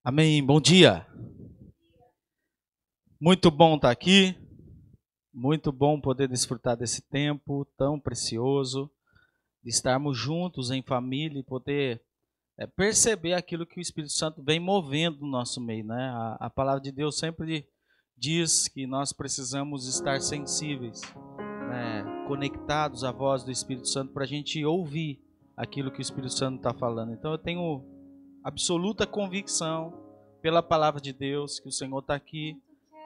Amém. Bom dia. Muito bom estar aqui. Muito bom poder desfrutar desse tempo tão precioso, de estarmos juntos em família e poder perceber aquilo que o Espírito Santo vem movendo no nosso meio, né? A palavra de Deus sempre diz que nós precisamos estar sensíveis, né? Conectados à voz do Espírito Santo para a gente ouvir aquilo que o Espírito Santo está falando. Então eu tenho absoluta convicção pela palavra de Deus que o Senhor está aqui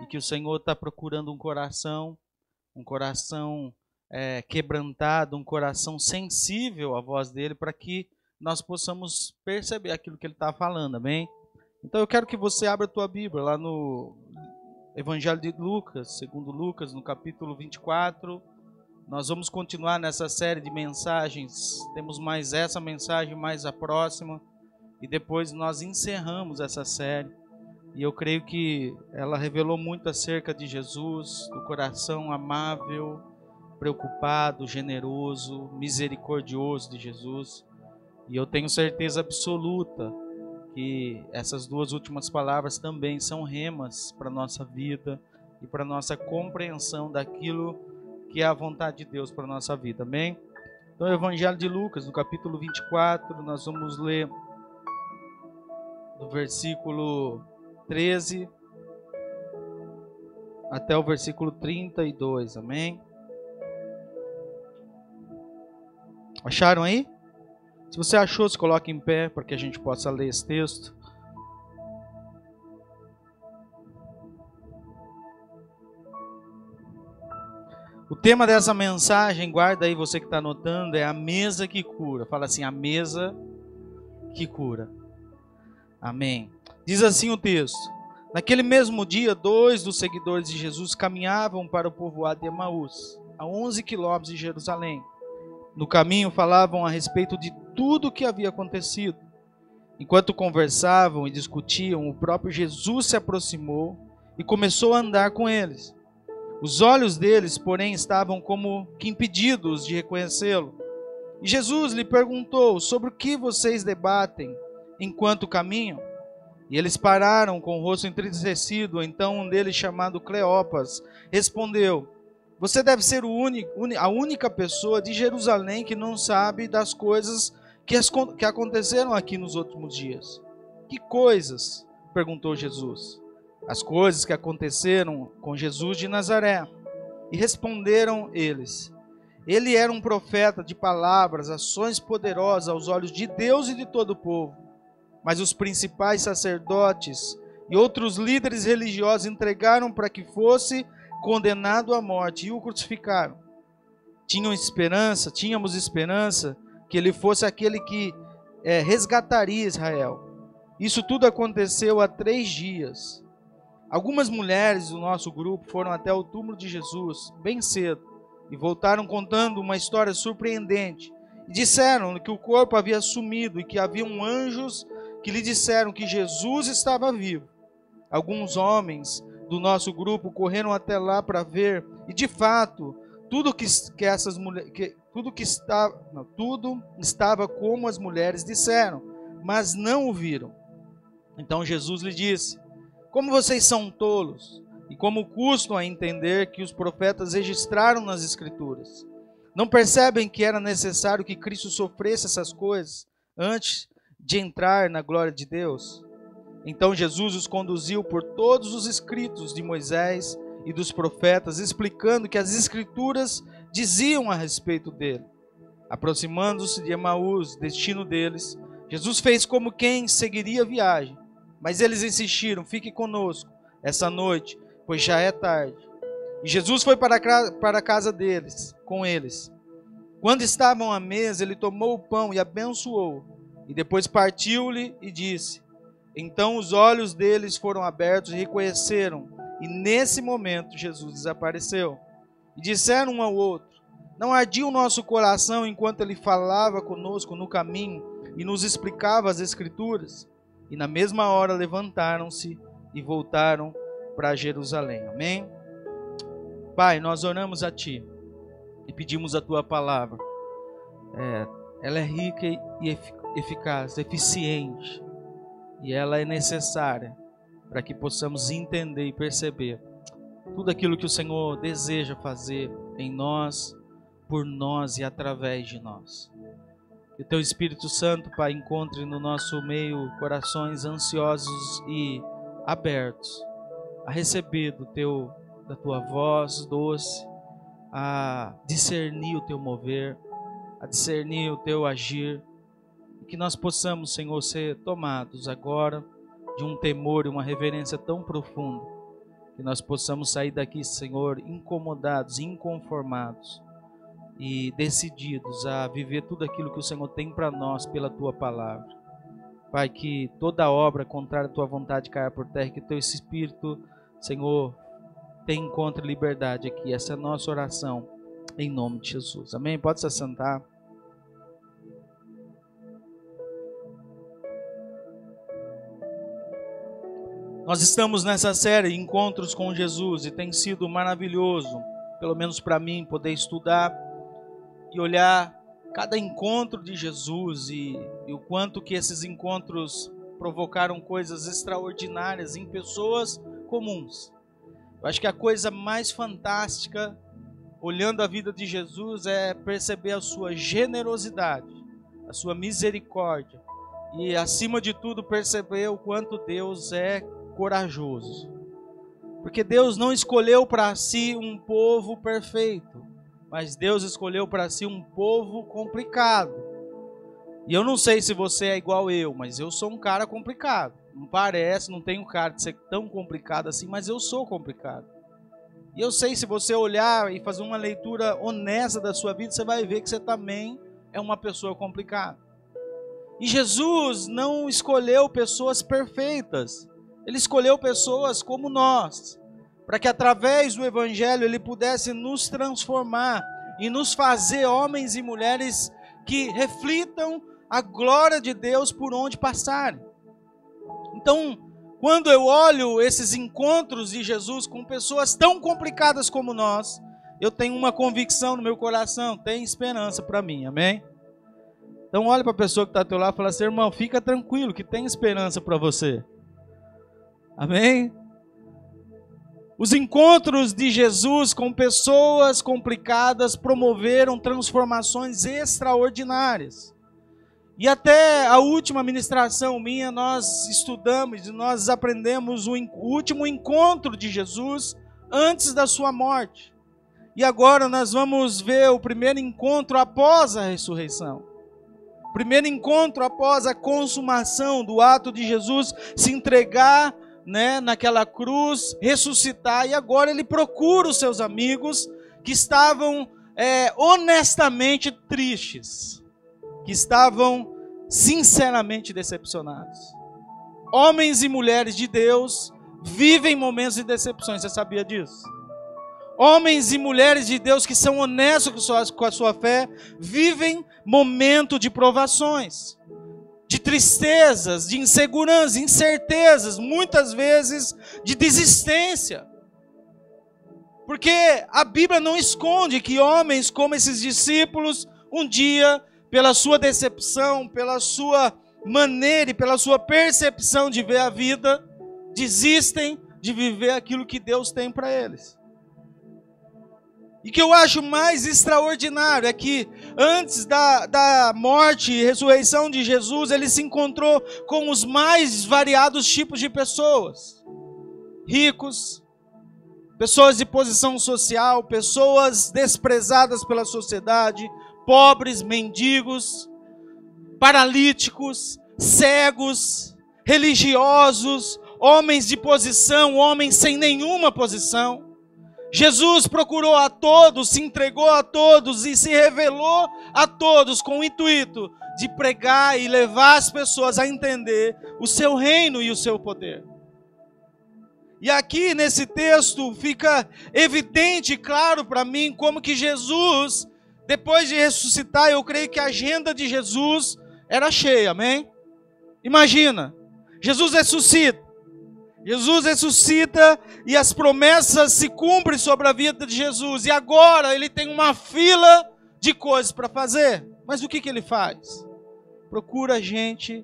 e que o Senhor está procurando um coração quebrantado, um coração sensível à voz dele, para que nós possamos perceber aquilo que ele está falando, amém? Então eu quero que você abra a tua Bíblia lá no Evangelho de Lucas, segundo Lucas, no capítulo 24. Nós vamos continuar nessa série de mensagens. Temos mais essa mensagem, mais a próxima, e depois nós encerramos essa série. E eu creio que ela revelou muito acerca de Jesus, do coração amável, preocupado, generoso, misericordioso de Jesus. E eu tenho certeza absoluta que essas duas últimas palavras também são remas para a nossa vida e para a nossa compreensão daquilo que é a vontade de Deus para a nossa vida, amém? Então, o Evangelho de Lucas, no capítulo 24, nós vamos ler do versículo 13 até o versículo 32, amém? Acharam aí? Se você achou, se coloque em pé para que a gente possa ler esse texto. O tema dessa mensagem, guarda aí você que está anotando, é a mesa que cura. Fala assim, a mesa que cura. Amém. Diz assim o texto: naquele mesmo dia, 2 dos seguidores de Jesus caminhavam para o povoado de Emaús, a 11 quilômetros de Jerusalém. No caminho falavam a respeito de tudo o que havia acontecido. Enquanto conversavam e discutiam, o próprio Jesus se aproximou e começou a andar com eles. Os olhos deles, porém, estavam como que impedidos de reconhecê-lo. E Jesus lhe perguntou: sobre o que vocês debatem enquanto caminham? E eles pararam com o rosto entristecido. Então um deles, chamado Cleopas, respondeu: você deve ser a única pessoa de Jerusalém que não sabe das coisas que aconteceram aqui nos últimos dias. Que coisas? Perguntou Jesus. As coisas que aconteceram com Jesus de Nazaré. E responderam eles: ele era um profeta de palavras, ações poderosas aos olhos de Deus e de todo o povo. Mas os principais sacerdotes e outros líderes religiosos entregaram para que fosse condenado à morte e o crucificaram. Tínhamos esperança que ele fosse aquele que resgataria Israel. Isso tudo aconteceu há 3 dias. Algumas mulheres do nosso grupo foram até o túmulo de Jesus bem cedo e voltaram contando uma história surpreendente. E disseram que o corpo havia sumido e que haviam anjos que lhe disseram que Jesus estava vivo. Alguns homens do nosso grupo correram até lá para ver, e de fato, tudo estava como as mulheres disseram, mas não o viram. Então Jesus lhe disse: como vocês são tolos, e como custam a entender que os profetas registraram nas Escrituras. Não percebem que era necessário que Cristo sofresse essas coisas antes de entrar na glória de Deus? Então Jesus os conduziu por todos os escritos de Moisés e dos profetas, explicando que as Escrituras diziam a respeito dele. Aproximando-se de Emaús, destino deles, Jesus fez como quem seguiria a viagem. Mas eles insistiram: fique conosco essa noite, pois já é tarde. E Jesus foi para a casa deles, com eles. Quando estavam à mesa, ele tomou o pão e abençoou, e depois partiu-lhe e disse. Então os olhos deles foram abertos e reconheceram, e nesse momento Jesus desapareceu. E disseram um ao outro: não ardia o nosso coração enquanto ele falava conosco no caminho e nos explicava as Escrituras? E na mesma hora levantaram-se e voltaram para Jerusalém. Amém? Pai, nós oramos a Ti e pedimos a Tua palavra. Ela é rica e eficaz, eficiente. E ela é necessária para que possamos entender e perceber tudo aquilo que o Senhor deseja fazer em nós, por nós e através de nós. Que o Teu Espírito Santo, Pai, encontre no nosso meio corações ansiosos e abertos a receber da Tua voz doce, a discernir o Teu mover, a discernir o Teu agir, e que nós possamos, Senhor, ser tomados agora de um temor e uma reverência tão profunda, que nós possamos sair daqui, Senhor, incomodados, inconformados e decididos a viver tudo aquilo que o Senhor tem para nós pela Tua palavra. Pai, que toda obra contrária à Tua vontade caia por terra, que Teu Espírito, Senhor, tenha encontre liberdade aqui. Essa é a nossa oração, em nome de Jesus. Amém? Pode se assentar. Nós estamos nessa série Encontros com Jesus e tem sido maravilhoso, pelo menos para mim, poder estudar e olhar cada encontro de Jesus e o quanto que esses encontros provocaram coisas extraordinárias em pessoas comuns. Eu acho que a coisa mais fantástica, olhando a vida de Jesus, é perceber a sua generosidade, a sua misericórdia e, acima de tudo, perceber o quanto Deus é corajoso. Porque Deus não escolheu para si um povo perfeito, mas Deus escolheu para si um povo complicado. E eu não sei se você é igual eu, mas eu sou um cara complicado. Não parece, não tenho cara de ser tão complicado assim, mas eu sou complicado. E eu sei, se você olhar e fazer uma leitura honesta da sua vida, você vai ver que você também é uma pessoa complicada. E Jesus não escolheu pessoas perfeitas. Ele escolheu pessoas como nós, para que através do Evangelho Ele pudesse nos transformar e nos fazer homens e mulheres que reflitam a glória de Deus por onde passarem. Então, quando eu olho esses encontros de Jesus com pessoas tão complicadas como nós, eu tenho uma convicção no meu coração, tem esperança para mim, amém? Então olha para a pessoa que está ao teu lado e fala assim: irmão, fica tranquilo que tem esperança para você. Amém? Os encontros de Jesus com pessoas complicadas promoveram transformações extraordinárias. E até a última ministração minha, nós estudamos e nós aprendemos o último encontro de Jesus antes da sua morte. E agora nós vamos ver o primeiro encontro após a ressurreição. O primeiro encontro após a consumação do ato de Jesus se entregar, naquela cruz, ressuscitar, e agora Ele procura os seus amigos que estavam honestamente tristes, que estavam sinceramente decepcionados. Homens e mulheres de Deus vivem momentos de decepções, você sabia disso? Homens e mulheres de Deus que são honestos com a sua fé, vivem momentos de provações, de tristezas, de insegurança, incertezas, muitas vezes de desistência. Porque a Bíblia não esconde que homens como esses discípulos, um dia, pela sua decepção, pela sua maneira e pela sua percepção de ver a vida, desistem de viver aquilo que Deus tem para eles. E o que eu acho mais extraordinário é que antes da morte e ressurreição de Jesus, Ele se encontrou com os mais variados tipos de pessoas. Ricos, pessoas de posição social, pessoas desprezadas pela sociedade, pobres, mendigos, paralíticos, cegos, religiosos, homens de posição, homens sem nenhuma posição. Jesus procurou a todos, se entregou a todos e se revelou a todos com o intuito de pregar e levar as pessoas a entender o seu reino e o seu poder. E aqui nesse texto fica evidente e claro para mim como que Jesus, depois de ressuscitar, eu creio que a agenda de Jesus era cheia, amém? Imagina, Jesus ressuscita e as promessas se cumprem sobre a vida de Jesus. E agora Ele tem uma fila de coisas para fazer. Mas o que Ele faz? Procura gente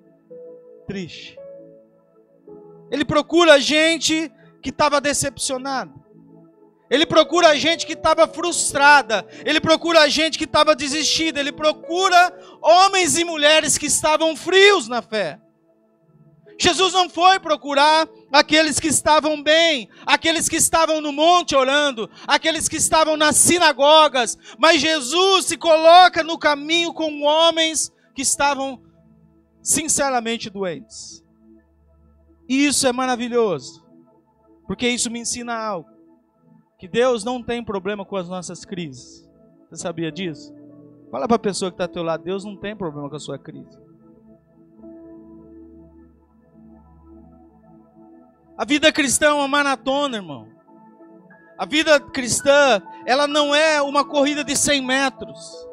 triste. Ele procura gente que estava decepcionada. Ele procura gente que estava frustrada. Ele procura gente que estava desistida. Ele procura homens e mulheres que estavam frios na fé. Jesus não foi procurar aqueles que estavam bem, aqueles que estavam no monte orando, aqueles que estavam nas sinagogas, mas Jesus se coloca no caminho com homens que estavam sinceramente doentes. E isso é maravilhoso, porque isso me ensina algo, que Deus não tem problema com as nossas crises. Você sabia disso? Fala para a pessoa que está ao teu lado, Deus não tem problema com a sua crise. A vida cristã é uma maratona, irmão. A vida cristã, ela não é uma corrida de 100 metros.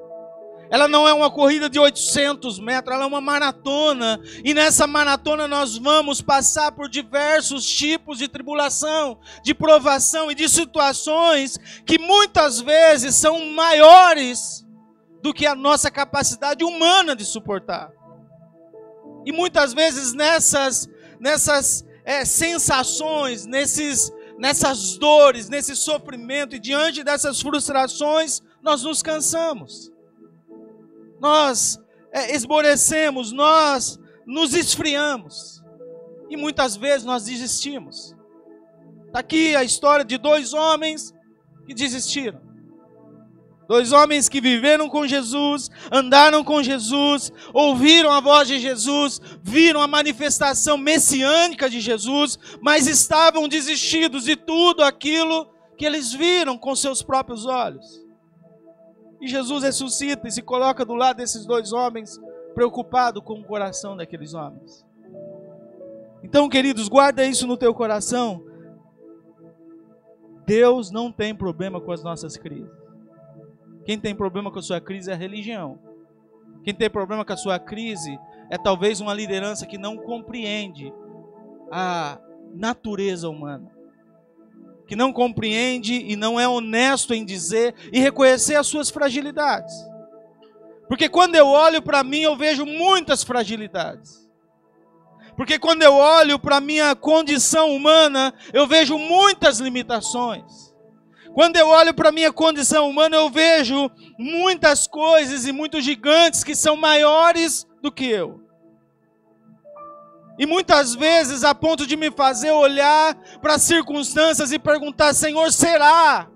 Ela não é uma corrida de 800 metros, ela é uma maratona. E nessa maratona nós vamos passar por diversos tipos de tribulação, de provação e de situações que muitas vezes são maiores do que a nossa capacidade humana de suportar. E muitas vezes nessas sensações, nessas dores, nesse sofrimento e diante dessas frustrações, nós nos cansamos. Nós esmorecemos, nós nos esfriamos. E muitas vezes nós desistimos. Está aqui a história de 2 homens que desistiram. 2 homens que viveram com Jesus, andaram com Jesus, ouviram a voz de Jesus, viram a manifestação messiânica de Jesus, mas estavam desistidos de tudo aquilo que eles viram com seus próprios olhos. E Jesus ressuscita e se coloca do lado desses 2 homens, preocupado com o coração daqueles homens. Então, queridos, guarda isso no teu coração. Deus não tem problema com as nossas crises. Quem tem problema com a sua crise é a religião. Quem tem problema com a sua crise é talvez uma liderança que não compreende a natureza humana. Que não compreende e não é honesto em dizer e reconhecer as suas fragilidades. Porque quando eu olho para mim, eu vejo muitas fragilidades. Porque quando eu olho para a minha condição humana, eu vejo muitas limitações. Quando eu olho para a minha condição humana, eu vejo muitas coisas e muitos gigantes que são maiores do que eu. E muitas vezes a ponto de me fazer olhar para as circunstâncias e perguntar: Senhor, será?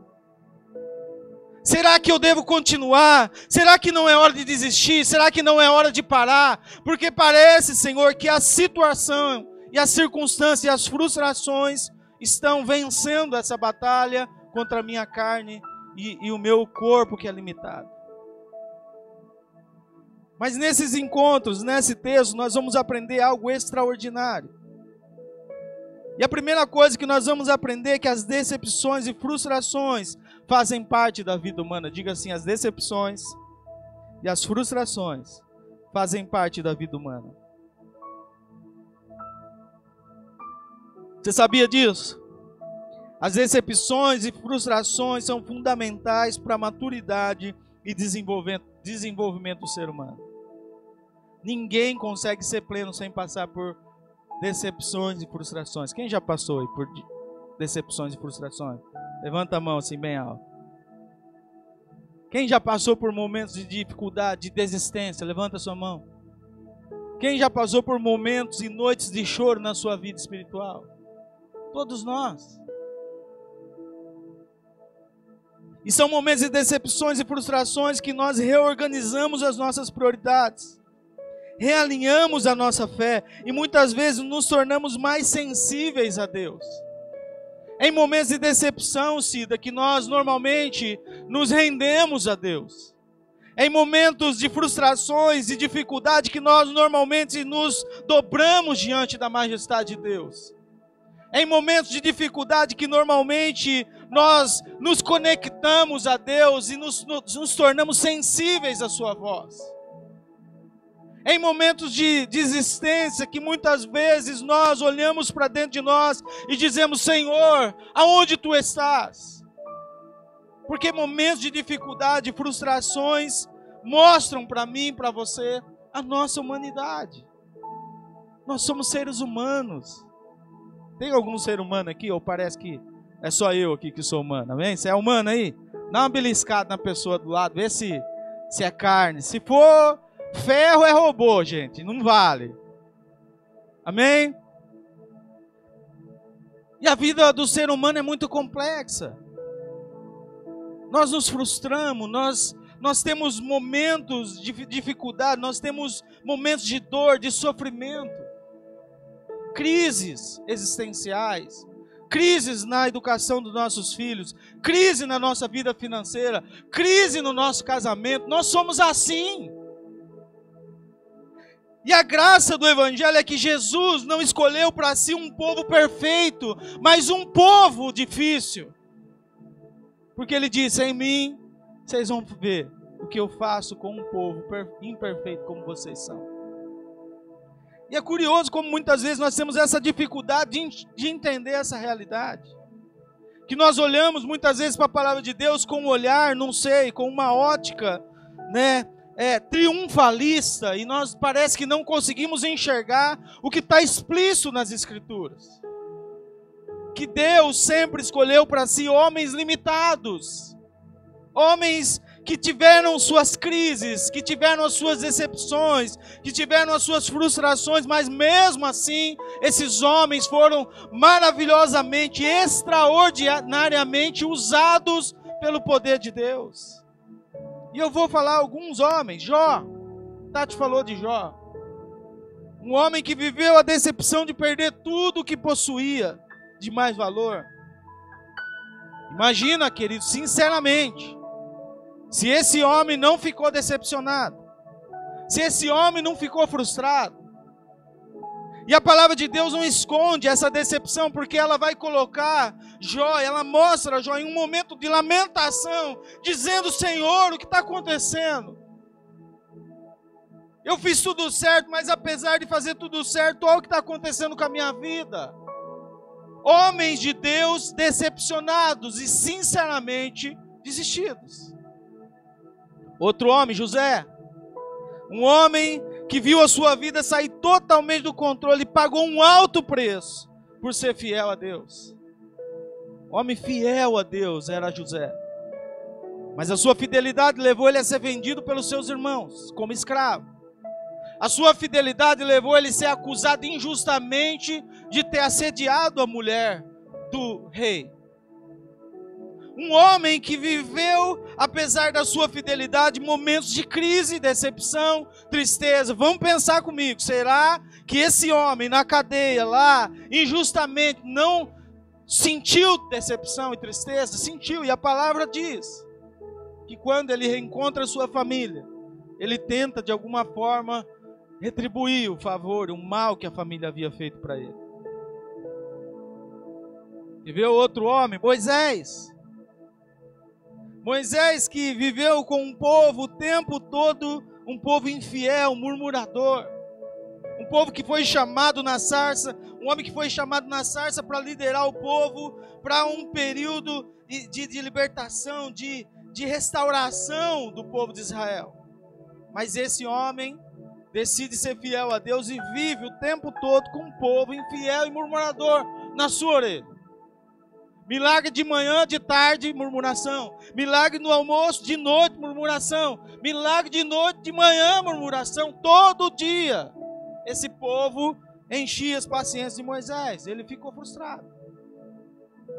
Será que eu devo continuar? Será que não é hora de desistir? Será que não é hora de parar? Porque parece, Senhor, que a situação e as circunstâncias e as frustrações estão vencendo essa batalha contra a minha carne e o meu corpo que é limitado. Mas nesses encontros, nesse texto, nós vamos aprender algo extraordinário. E a primeira coisa que nós vamos aprender é que as decepções e frustrações fazem parte da vida humana. Diga assim: as decepções e as frustrações fazem parte da vida humana. Você sabia disso? As decepções e frustrações são fundamentais para a maturidade e desenvolvimento do ser humano. Ninguém consegue ser pleno sem passar por decepções e frustrações. Quem já passou aí por decepções e frustrações? Levanta a mão assim bem alto. Quem já passou por momentos de dificuldade, de desistência? Levanta a sua mão. Quem já passou por momentos e noites de choro na sua vida espiritual? Todos nós. E são momentos de decepções e frustrações que nós reorganizamos as nossas prioridades, realinhamos a nossa fé e muitas vezes nos tornamos mais sensíveis a Deus. Em momentos de decepção, Cida, que nós normalmente nos rendemos a Deus. Em momentos de frustrações e dificuldade que nós normalmente nos dobramos diante da majestade de Deus. Em momentos de dificuldade que normalmente nós nos conectamos a Deus e nos tornamos sensíveis à sua voz. Em momentos de desistência que muitas vezes nós olhamos para dentro de nós e dizemos: Senhor, aonde Tu estás? Porque momentos de dificuldade e frustrações mostram para mim e para você a nossa humanidade. Nós somos seres humanos. Tem algum ser humano aqui, ou parece que é só eu aqui que sou humano, amém? Você é humano aí? Dá uma beliscada na pessoa do lado, vê se é carne. Se for ferro, é robô, gente, não vale. Amém? E a vida do ser humano é muito complexa. Nós nos frustramos, nós temos momentos de dificuldade, nós temos momentos de dor, de sofrimento, crises existenciais, crises na educação dos nossos filhos, crise na nossa vida financeira, crise no nosso casamento. Nós somos assim. E a graça do Evangelho é que Jesus não escolheu para si um povo perfeito, mas um povo difícil. Porque Ele disse, em mim, vocês vão ver o que eu faço com um povo imperfeito como vocês são. E é curioso como muitas vezes nós temos essa dificuldade de entender essa realidade. Que nós olhamos muitas vezes para a palavra de Deus com um olhar, não sei, com uma ótica, né? Triunfalista, e nós parece que não conseguimos enxergar o que está explícito nas Escrituras. Que Deus sempre escolheu para si homens limitados, homens que tiveram suas crises, que tiveram as suas decepções, que tiveram as suas frustrações, mas mesmo assim, esses homens foram maravilhosamente, extraordinariamente usados pelo poder de Deus. E eu vou falar alguns homens. Jó, Tati falou de Jó. Um homem que viveu a decepção de perder tudo o que possuía de mais valor. Imagina, querido, sinceramente, se esse homem não ficou decepcionado, se esse homem não ficou frustrado. E a palavra de Deus não esconde essa decepção, porque ela vai colocar Jó, ela mostra Jó em um momento de lamentação, dizendo, Senhor, o que está acontecendo? Eu fiz tudo certo, mas apesar de fazer tudo certo, olha o que está acontecendo com a minha vida. Homens de Deus decepcionados e sinceramente desistidos. Outro homem, José, um homem que viu a sua vida sair totalmente do controle, pagou um alto preço por ser fiel a Deus. Homem fiel a Deus era José. Mas a sua fidelidade levou ele a ser vendido pelos seus irmãos, como escravo. A sua fidelidade levou ele a ser acusado injustamente de ter assediado a mulher do rei. Um homem que viveu, apesar da sua fidelidade, momentos de crise, decepção, tristeza. Vamos pensar comigo, será que esse homem na cadeia lá, injustamente, não sentiu decepção e tristeza? Sentiu, e a palavra diz que quando ele reencontra a sua família, ele tenta de alguma forma retribuir o favor, o mal que a família havia feito para ele. E vê outro homem, Moisés. Moisés que viveu com um povo o tempo todo, um povo infiel, murmurador. Um povo que foi chamado na sarça, um homem que foi chamado na sarça para liderar o povo, para um período de libertação, de restauração do povo de Israel. Mas esse homem decide ser fiel a Deus e vive o tempo todo com um povo infiel e murmurador na sua orelha. Milagre de manhã, de tarde, murmuração. Milagre no almoço, de noite, murmuração. Milagre de noite, de manhã, murmuração. Todo dia. Esse povo enchia as paciências de Moisés. Ele ficou frustrado.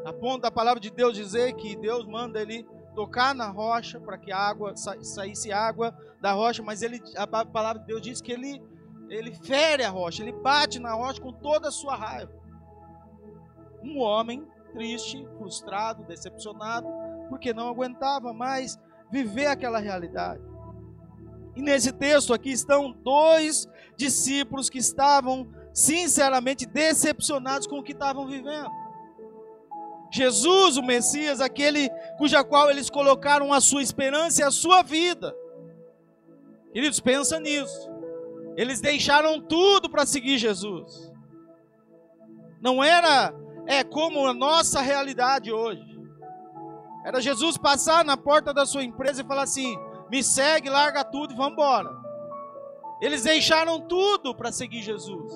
A ponto da palavra de Deus dizer que Deus manda ele tocar na rocha para que a água saísse água da rocha. Mas a palavra de Deus diz que ele fere a rocha. Ele bate na rocha com toda a sua raiva. Um homem triste, frustrado, decepcionado, porque não aguentava mais viver aquela realidade. E nesse texto aqui estão dois discípulos que estavam sinceramente decepcionados com o que estavam vivendo. Jesus, o Messias, aquele cuja qual eles colocaram a sua esperança e a sua vida. Queridos, pensa nisso. Eles deixaram tudo para seguir Jesus. Não era como a nossa realidade hoje. Era Jesus passar na porta da sua empresa e falar assim, me segue, larga tudo e vamos embora. Eles deixaram tudo para seguir Jesus.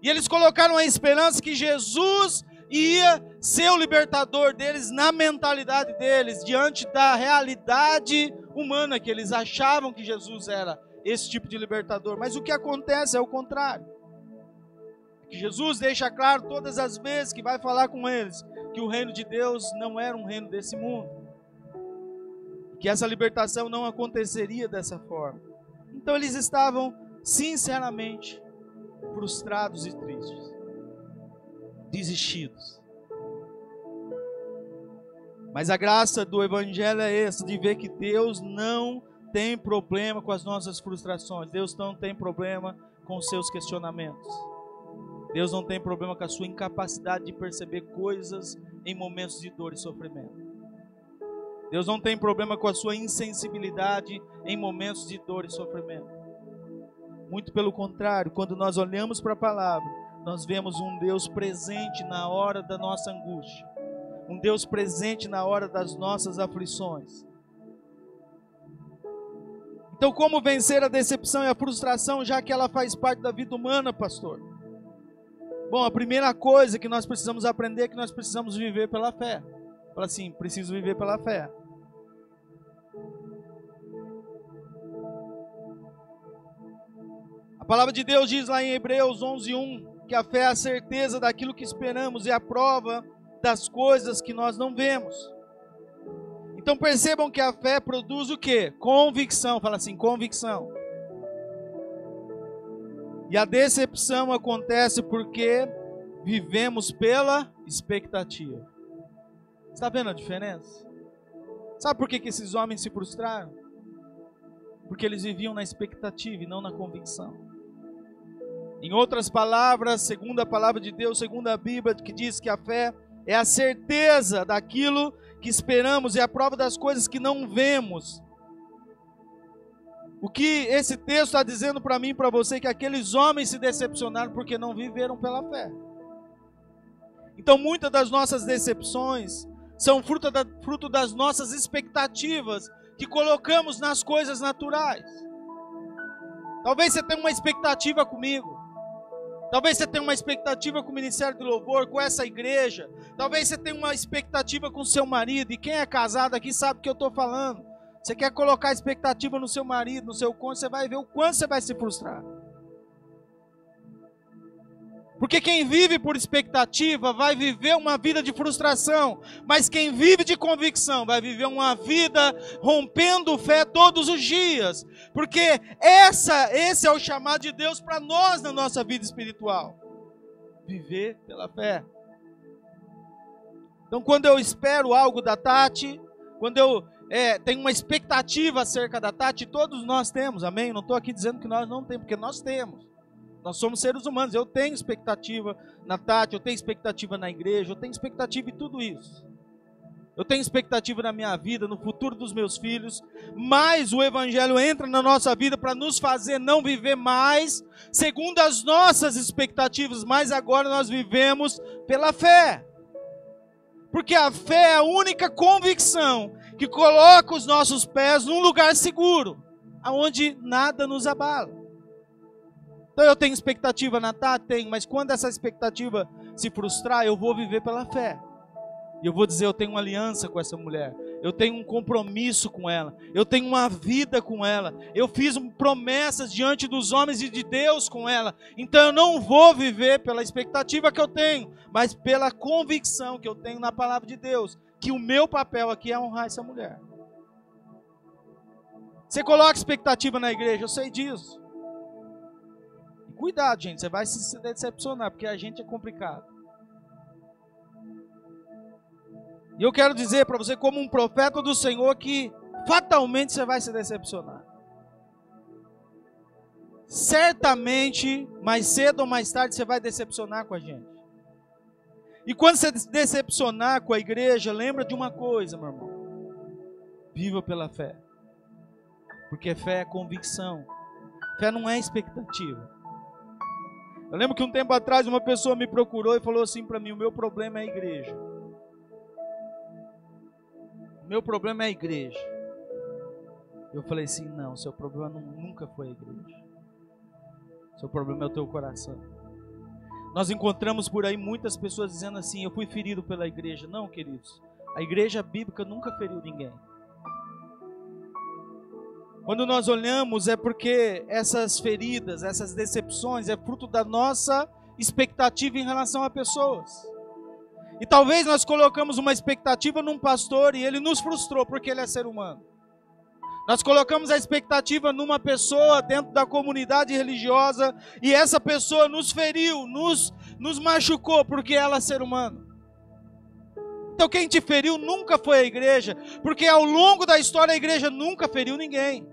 E eles colocaram a esperança que Jesus ia ser o libertador deles na mentalidade deles, diante da realidade humana, que eles achavam que Jesus era esse tipo de libertador. Mas o que acontece é o contrário. Que Jesus deixa claro todas as vezes que vai falar com eles que o reino de Deus não era um reino desse mundo, que essa libertação não aconteceria dessa forma. Então eles estavam sinceramente frustrados e tristes, desistidos. Mas a graça do Evangelho é essa, de ver que Deus não tem problema com as nossas frustrações, Deus não tem problema com os seus questionamentos, Deus não tem problema com a sua incapacidade de perceber coisas em momentos de dor e sofrimento. Deus não tem problema com a sua insensibilidade em momentos de dor e sofrimento. Muito pelo contrário, quando nós olhamos para a palavra, nós vemos um Deus presente na hora da nossa angústia, um Deus presente na hora das nossas aflições. Então, como vencer a decepção e a frustração, já que ela faz parte da vida humana, pastor? Bom, a primeira coisa que nós precisamos aprender é que nós precisamos viver pela fé. Fala assim, preciso viver pela fé. A palavra de Deus diz lá em Hebreus 11:1 que a fé é a certeza daquilo que esperamos e a prova das coisas que nós não vemos. Então percebam que a fé produz o quê? Convicção. Fala assim, convicção. E a decepção acontece porque vivemos pela expectativa. Está vendo a diferença? Sabe por que esses homens se frustraram? Porque eles viviam na expectativa e não na convicção. Em outras palavras, segundo a palavra de Deus, segundo a Bíblia, que diz que a fé é a certeza daquilo que esperamos e a prova das coisas que não vemos. O que esse texto está dizendo para mim e para você é que aqueles homens se decepcionaram porque não viveram pela fé. Então muitas das nossas decepções são fruto das nossas expectativas que colocamos nas coisas naturais. Talvez você tenha uma expectativa comigo. Talvez você tenha uma expectativa com o Ministério de Louvor, com essa igreja. Talvez você tenha uma expectativa com o seu marido. E quem é casado aqui sabe o que eu estou falando. Você quer colocar expectativa no seu marido, no seu cônjuge, você vai ver o quanto você vai se frustrar. Porque quem vive por expectativa vai viver uma vida de frustração. Mas quem vive de convicção vai viver uma vida rompendo fé todos os dias. Porque esse é o chamado de Deus para nós na nossa vida espiritual. Viver pela fé. Então quando eu espero algo da Tati, quando eu tenho uma expectativa acerca da Tati, todos nós temos, amém? Não estou aqui dizendo que nós não temos, porque nós temos. Nós somos seres humanos, eu tenho expectativa na Tati, eu tenho expectativa na igreja, eu tenho expectativa em tudo isso. Eu tenho expectativa na minha vida, no futuro dos meus filhos, mas o Evangelho entra na nossa vida para nos fazer não viver mais segundo as nossas expectativas, mas agora nós vivemos pela fé. Porque a fé é a única convicção que coloca os nossos pés num lugar seguro, aonde nada nos abala. Então eu tenho expectativa na Tati? Tenho, mas quando essa expectativa se frustrar, eu vou viver pela fé. E eu vou dizer, eu tenho uma aliança com essa mulher, eu tenho um compromisso com ela, eu tenho uma vida com ela, eu fiz promessas diante dos homens e de Deus com ela. Então eu não vou viver pela expectativa que eu tenho, mas pela convicção que eu tenho na palavra de Deus, que o meu papel aqui é honrar essa mulher. Você coloca expectativa na igreja, eu sei disso. Cuidado, gente, você vai se decepcionar, porque a gente é complicado. E eu quero dizer para você, como um profeta do Senhor, que fatalmente você vai se decepcionar. Certamente, mais cedo ou mais tarde, você vai decepcionar com a gente. E quando você se decepcionar com a igreja, lembra de uma coisa, meu irmão. Viva pela fé. Porque fé é convicção. Fé não é expectativa. Eu lembro que um tempo atrás uma pessoa me procurou e falou assim para mim, o meu problema é a igreja. O meu problema é a igreja. Eu falei assim, não, seu problema nunca foi a igreja. Seu problema é o teu coração. Nós encontramos por aí muitas pessoas dizendo assim: eu fui ferido pela igreja. Não, queridos, a igreja bíblica nunca feriu ninguém. Quando nós olhamos é porque essas feridas, essas decepções é fruto da nossa expectativa em relação a pessoas. E talvez nós colocamos uma expectativa num pastor e ele nos frustrou porque ele é ser humano. Nós colocamos a expectativa numa pessoa dentro da comunidade religiosa e essa pessoa nos feriu, nos machucou porque ela é ser humano. Então quem te feriu nunca foi a igreja, porque ao longo da história a igreja nunca feriu ninguém.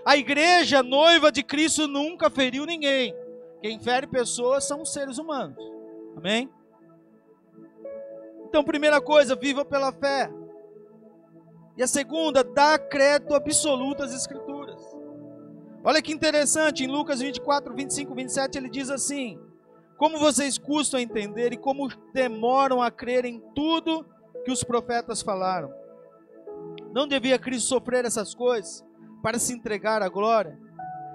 A igreja noiva de Cristo nunca feriu ninguém. Quem fere pessoas são os seres humanos. Amém? Então, primeira coisa, viva pela fé. E a segunda, dá crédito absoluto às Escrituras. Olha que interessante, em Lucas 24, 25, 27, ele diz assim: como vocês custam a entender e como demoram a crer em tudo que os profetas falaram. Não devia Cristo sofrer essas coisas para se entregar à glória?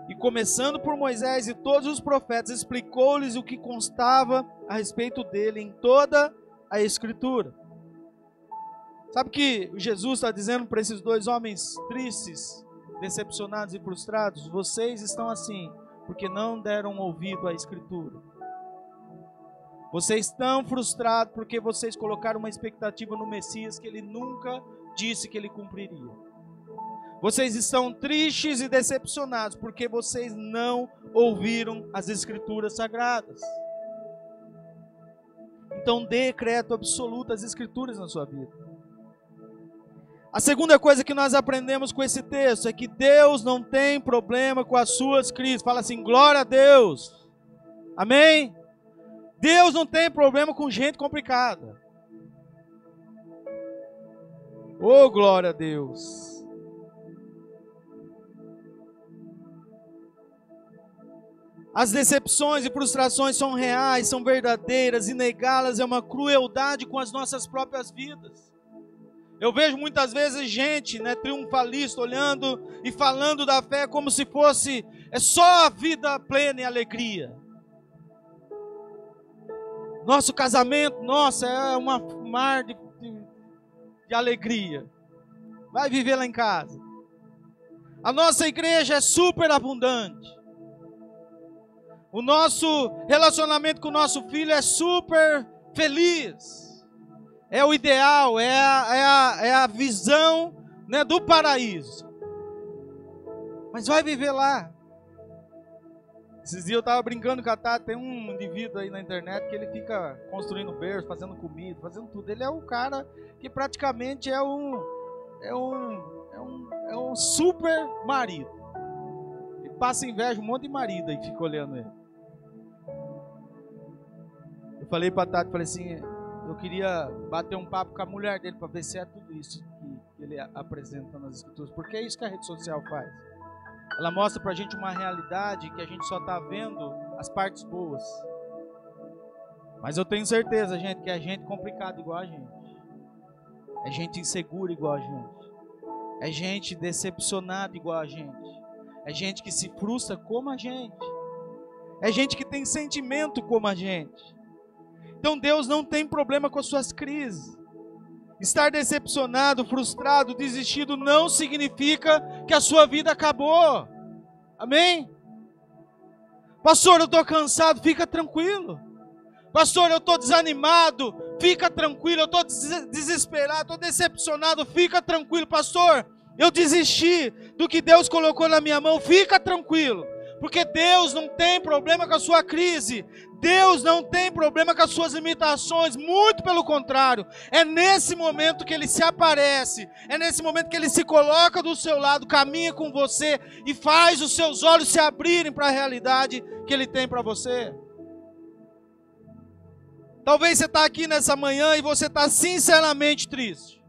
E começando por Moisés e todos os profetas, explicou-lhes o que constava a respeito dele em toda a Escritura. Sabe o que Jesus está dizendo para esses dois homens tristes, decepcionados e frustrados? Vocês estão assim porque não deram ouvido à Escritura. Vocês estão frustrados porque vocês colocaram uma expectativa no Messias que ele nunca disse que ele cumpriria. Vocês estão tristes e decepcionados porque vocês não ouviram as Escrituras Sagradas. Então dê crédito absoluto às Escrituras na sua vida. A segunda coisa que nós aprendemos com esse texto é que Deus não tem problema com as suas crises. Fala assim, glória a Deus. Amém? Deus não tem problema com gente complicada. Oh, glória a Deus. As decepções e frustrações são reais, são verdadeiras, e negá-las é uma crueldade com as nossas próprias vidas. Eu vejo muitas vezes gente, triunfalista, olhando e falando da fé como se fosse só a vida plena e alegria. Nosso casamento, nossa, é um mar de alegria. Vai viver lá em casa. A nossa igreja é super abundante. O nosso relacionamento com o nosso filho é super feliz. É o ideal, é a visão, do paraíso. Mas vai viver lá. Esses dias eu estava brincando com a Tati, tem um indivíduo aí na internet que ele fica construindo berço, fazendo comida, fazendo tudo. Ele é um cara que praticamente é um super marido. Ele passa inveja um monte de marido e fica olhando ele. Eu falei para a Tati, falei assim, eu queria bater um papo com a mulher dele para ver se é tudo isso que ele apresenta nas Escrituras, porque é isso que a rede social faz. Ela mostra pra gente uma realidade que a gente só está vendo as partes boas. Mas eu tenho certeza, gente, que é gente complicada igual a gente. É gente insegura igual a gente. É gente decepcionada igual a gente. É gente que se frustra como a gente. É gente que tem sentimento como a gente. Então Deus não tem problema com as suas crises. Estar decepcionado, frustrado, desistido não significa que a sua vida acabou. Amém? Pastor, eu estou cansado, fica tranquilo. Pastor, eu estou desanimado, fica tranquilo. Eu estou desesperado, estou decepcionado, fica tranquilo. Pastor, eu desisti do que Deus colocou na minha mão, fica tranquilo. Porque Deus não tem problema com a sua crise. Deus não tem problema com as suas limitações, muito pelo contrário. É nesse momento que Ele se aparece, é nesse momento que Ele se coloca do seu lado, caminha com você e faz os seus olhos se abrirem para a realidade que Ele tem para você. Talvez você está aqui nessa manhã e você está sinceramente triste,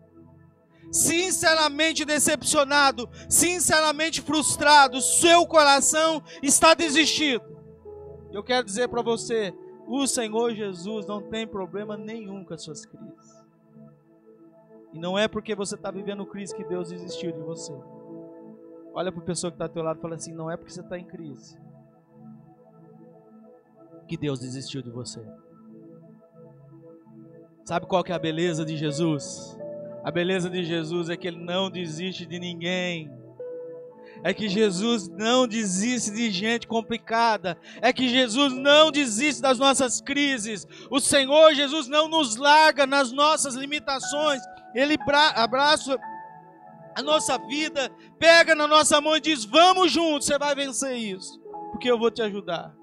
sinceramente decepcionado, sinceramente frustrado, seu coração está desistido. Eu quero dizer para você, o Senhor Jesus não tem problema nenhum com as suas crises. E não é porque você está vivendo crise que Deus desistiu de você. Olha para a pessoa que está ao teu lado e fala assim, não é porque você está em crise que Deus desistiu de você. Sabe qual que é a beleza de Jesus? A beleza de Jesus é que Ele não desiste de ninguém. É que Jesus não desiste de gente complicada. É que Jesus não desiste das nossas crises. O Senhor Jesus não nos larga nas nossas limitações. Ele abraça a nossa vida, pega na nossa mão e diz: vamos juntos, você vai vencer isso, porque eu vou te ajudar.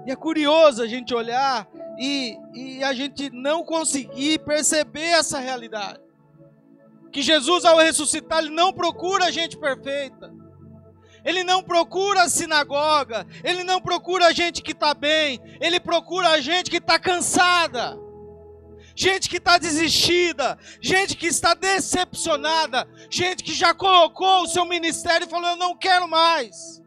E é curioso a gente olhar e a gente não conseguir perceber essa realidade. Que Jesus, ao ressuscitar, Ele não procura a gente perfeita. Ele não procura a sinagoga. Ele não procura a gente que está bem. Ele procura a gente que está cansada. Gente que está desistida. Gente que está decepcionada. Gente que já colocou o seu ministério e falou: eu não quero mais.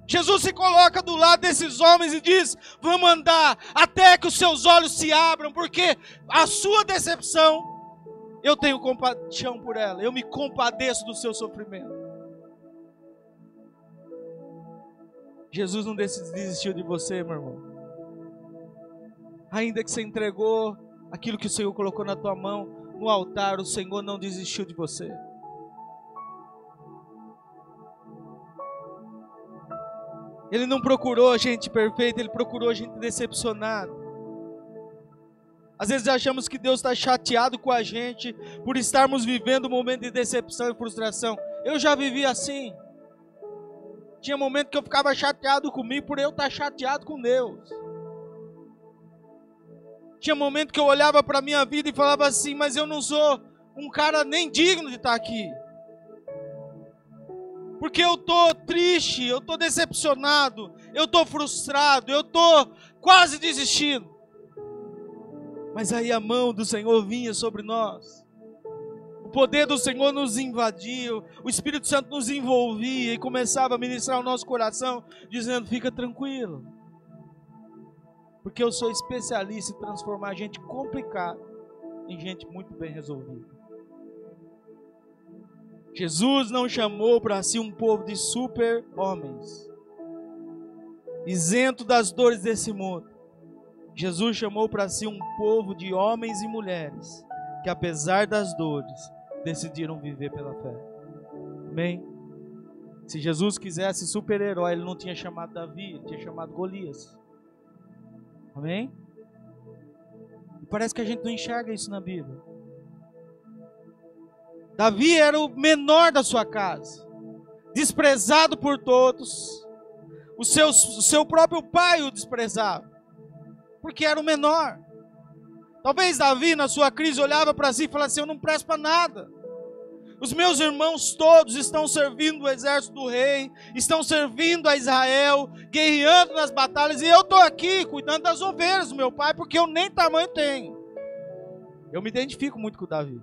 Jesus se coloca do lado desses homens e diz: vamos andar até que os seus olhos se abram, porque a sua decepção, eu tenho compaixão por ela, eu me compadeço do seu sofrimento. Jesus não desistiu de você, meu irmão. Ainda que você entregou aquilo que o Senhor colocou na tua mão no altar, o Senhor não desistiu de você. Ele não procurou gente perfeita, Ele procurou gente decepcionada. Às vezes achamos que Deus está chateado com a gente por estarmos vivendo um momento de decepção e frustração. Eu já vivi assim. Tinha momento que eu ficava chateado comigo por eu estar chateado com Deus. Tinha momento que eu olhava para a minha vida e falava assim: mas eu não sou um cara nem digno de estar aqui. Porque eu estou triste, eu estou decepcionado, eu estou frustrado, eu estou quase desistindo. Mas aí a mão do Senhor vinha sobre nós. O poder do Senhor nos invadia, o Espírito Santo nos envolvia e começava a ministrar o nosso coração, dizendo: fica tranquilo. Porque eu sou especialista em transformar gente complicada em gente muito bem resolvida. Jesus não chamou para si um povo de super-homens, isento das dores desse mundo. Jesus chamou para si um povo de homens e mulheres que, apesar das dores, decidiram viver pela fé. Amém? Se Jesus quisesse super-herói, Ele não tinha chamado Davi, Ele tinha chamado Golias. Amém? E parece que a gente não enxerga isso na Bíblia. Davi era o menor da sua casa, desprezado por todos. O seu próprio pai o desprezava, porque era o menor. Talvez Davi, na sua crise, olhava para si e falava assim: eu não presto para nada. Os meus irmãos todos estão servindo o exército do rei, estão servindo a Israel, guerreando nas batalhas, e eu estou aqui cuidando das ovelhas do meu pai, porque eu nem tamanho tenho. Eu me identifico muito com Davi.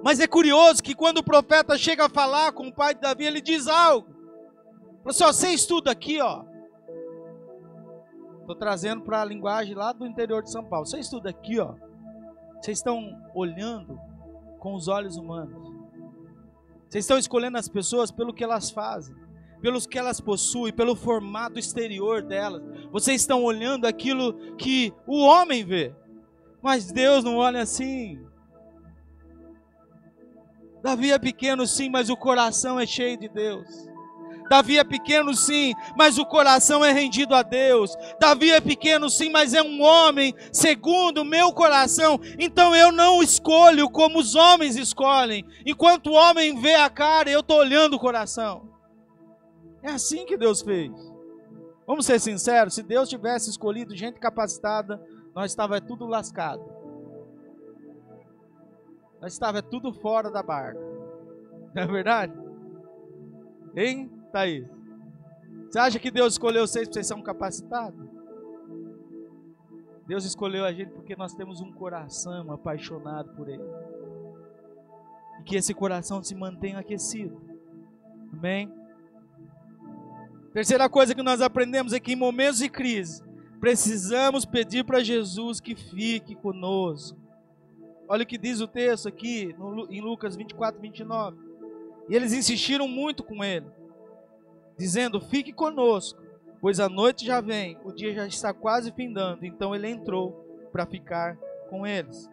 Mas é curioso que quando o profeta chega a falar com o pai de Davi, ele diz algo. Fala assim: ó, você estuda aqui, ó. Estou trazendo para a linguagem lá do interior de São Paulo. Você estuda aqui, ó. Vocês estão olhando com os olhos humanos. Vocês estão escolhendo as pessoas pelo que elas fazem, pelos que elas possuem, pelo formato exterior delas. Vocês estão olhando aquilo que o homem vê. Mas Deus não olha assim. Davi é pequeno sim, mas o coração é cheio de Deus. Davi é pequeno sim, mas o coração é rendido a Deus. Davi é pequeno sim, mas é um homem segundo o meu coração. Então eu não escolho como os homens escolhem. Enquanto o homem vê a cara, eu estou olhando o coração. É assim que Deus fez. Vamos ser sinceros, se Deus tivesse escolhido gente capacitada, nós estava tudo lascado. Nós estava tudo fora da barca. Não é verdade? Hein, Thaís? Você acha que Deus escolheu vocês porque vocês são capacitados? Deus escolheu a gente porque nós temos um coração apaixonado por Ele. E que esse coração se mantenha aquecido. Amém? Terceira coisa que nós aprendemos é que em momentos de crise, precisamos pedir para Jesus que fique conosco. Olha o que diz o texto aqui, em Lucas 24, 29. E eles insistiram muito com ele, dizendo: fique conosco, pois a noite já vem, o dia já está quase findando. Então ele entrou para ficar com eles.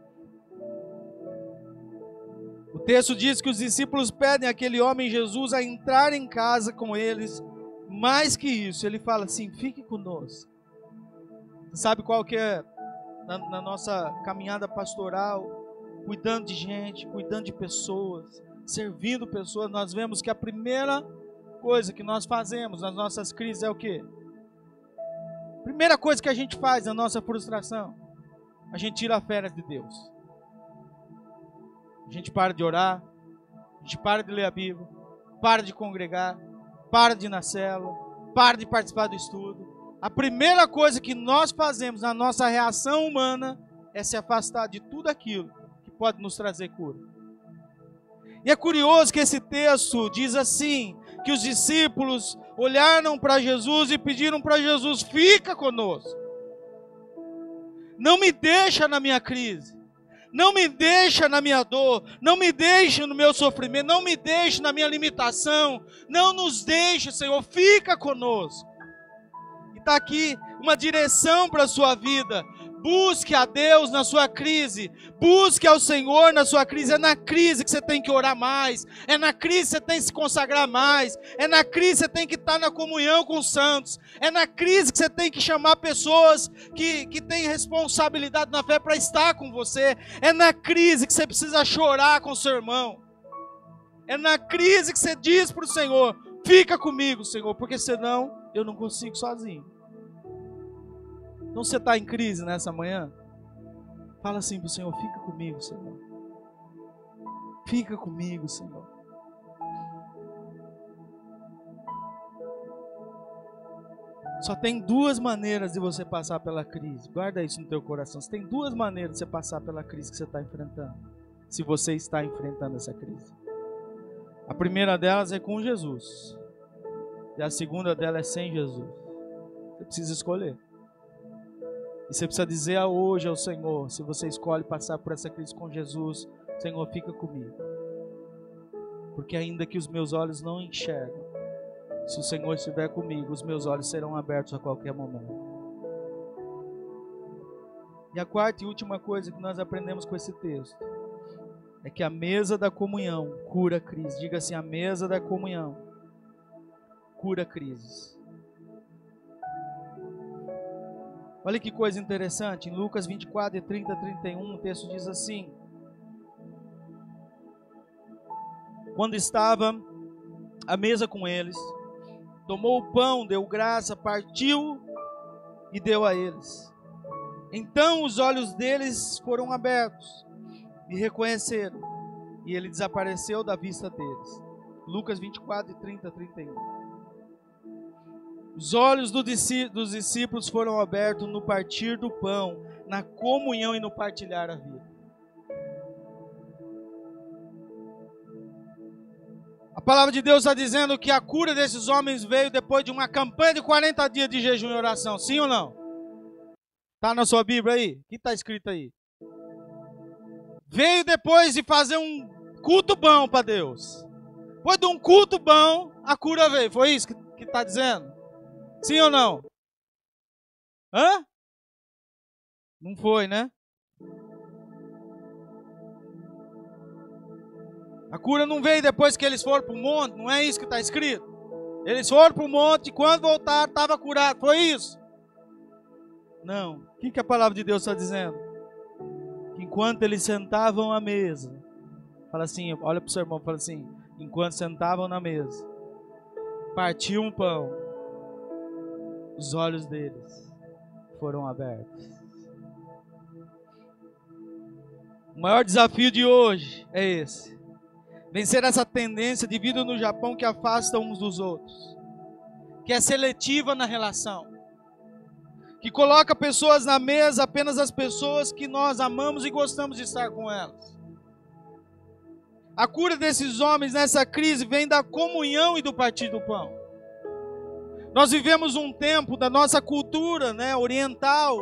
O texto diz que os discípulos pedem àquele homem Jesus a entrar em casa com eles. Mais que isso, ele fala assim: fique conosco. Você sabe qual que é, na nossa caminhada pastoral, cuidando de gente, cuidando de pessoas, servindo pessoas, nós vemos que a primeira coisa que nós fazemos nas nossas crises é o quê? Primeira coisa que a gente faz na nossa frustração, a gente tira férias de Deus. A gente para de orar, a gente para de ler a Bíblia, para de congregar, para de ir na célula, para de participar do estudo. A primeira coisa que nós fazemos na nossa reação humana é se afastar de tudo aquilo que pode nos trazer cura. E é curioso que esse texto diz assim, que os discípulos olharam para Jesus e pediram para Jesus: fica conosco. Não me deixa na minha crise. Não me deixa na minha dor, não me deixa no meu sofrimento, não me deixa na minha limitação, não nos deixe, Senhor, fica conosco. E está aqui uma direção para a sua vida. Busque a Deus na sua crise, busque ao Senhor na sua crise. É na crise que você tem que orar mais, é na crise que você tem que se consagrar mais, é na crise que você tem que estar na comunhão com os santos, é na crise que você tem que chamar pessoas que têm responsabilidade na fé para estar com você, é na crise que você precisa chorar com o seu irmão, é na crise que você diz para o Senhor: fica comigo, Senhor, porque senão eu não consigo sozinho. Então você está em crise nessa manhã? Fala assim para o Senhor: fica comigo, Senhor. Fica comigo, Senhor. Só tem duas maneiras de você passar pela crise. Guarda isso no teu coração. Você tem duas maneiras de você passar pela crise que você está enfrentando. Se você está enfrentando essa crise. A primeira delas é com Jesus. E a segunda delas é sem Jesus. Você precisa escolher. E você precisa dizer hoje ao Senhor: se você escolhe passar por essa crise com Jesus, Senhor, fica comigo. Porque ainda que os meus olhos não enxergam, se o Senhor estiver comigo, os meus olhos serão abertos a qualquer momento. E a quarta e última coisa que nós aprendemos com esse texto é que a mesa da comunhão cura a crise. Diga assim: a mesa da comunhão cura crises. Olha que coisa interessante, em Lucas 24, 30 a 31, o texto diz assim: quando estava à mesa com eles, tomou o pão, deu graça, partiu e deu a eles. Então os olhos deles foram abertos e reconheceram, e ele desapareceu da vista deles. Lucas 24, 30 a 31. Os olhos dos discípulos foram abertos no partir do pão, na comunhão e no partilhar a vida. A palavra de Deus está dizendo que a cura desses homens veio depois de uma campanha de 40 dias de jejum e oração. Sim ou não? Está na sua Bíblia aí? O que está escrito aí? Veio depois de fazer um culto bom para Deus. Depois de um culto bom, a cura veio. Foi isso que está dizendo? Sim ou não? Hã? Não foi, né? A cura não veio depois que eles foram para o monte, não é isso que está escrito? Eles foram para o monte e quando voltaram estava curado, foi isso? Não. O que a palavra de Deus está dizendo? Que enquanto eles sentavam à mesa, fala assim, olha para o seu irmão, fala assim: enquanto sentavam na mesa, partiam um pão, os olhos deles foram abertos. O maior desafio de hoje é esse: vencer essa tendência de vida no Japão que afasta uns dos outros, que é seletiva na relação, que coloca pessoas na mesa, apenas as pessoas que nós amamos e gostamos de estar com elas. A cura desses homens nessa crise vem da comunhão e do partir do pão. Nós vivemos um tempo da nossa cultura, né, oriental,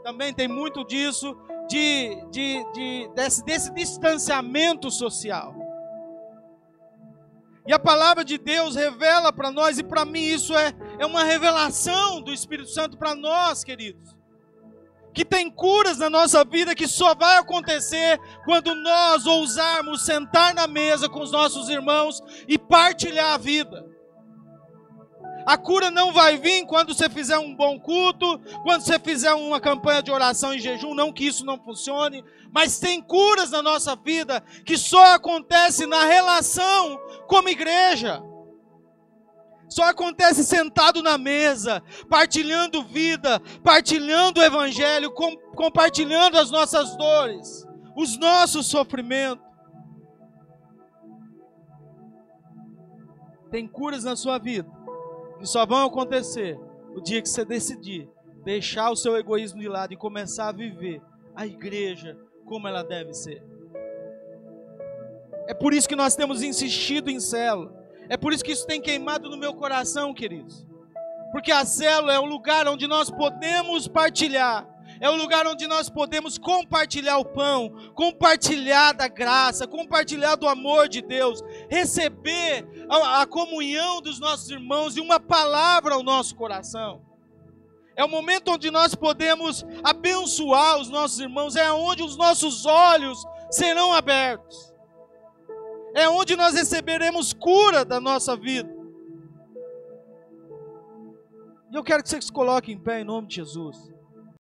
também tem muito disso, desse distanciamento social. E a palavra de Deus revela para nós, e para mim isso é uma revelação do Espírito Santo para nós, queridos. Que tem curas na nossa vida que só vai acontecer quando nós ousarmos sentar na mesa com os nossos irmãos e partilhar a vida. A cura não vai vir quando você fizer um bom culto, quando você fizer uma campanha de oração e jejum, não que isso não funcione, mas tem curas na nossa vida que só acontece na relação como igreja. Só acontece sentado na mesa, partilhando vida, partilhando o evangelho, compartilhando as nossas dores, os nossos sofrimentos. Tem curas na sua vida que só vão acontecer o dia que você decidir deixar o seu egoísmo de lado e começar a viver a igreja como ela deve ser. É por isso que nós temos insistido em célula. É por isso que isso tem queimado no meu coração, queridos. Porque a célula é o lugar onde nós podemos partilhar. É o lugar onde nós podemos compartilhar o pão, compartilhar da graça, compartilhar do amor de Deus, receber a comunhão dos nossos irmãos e uma palavra ao nosso coração. É o momento onde nós podemos abençoar os nossos irmãos, é onde os nossos olhos serão abertos. É onde nós receberemos cura da nossa vida. E eu quero que você se coloque em pé em nome de Jesus.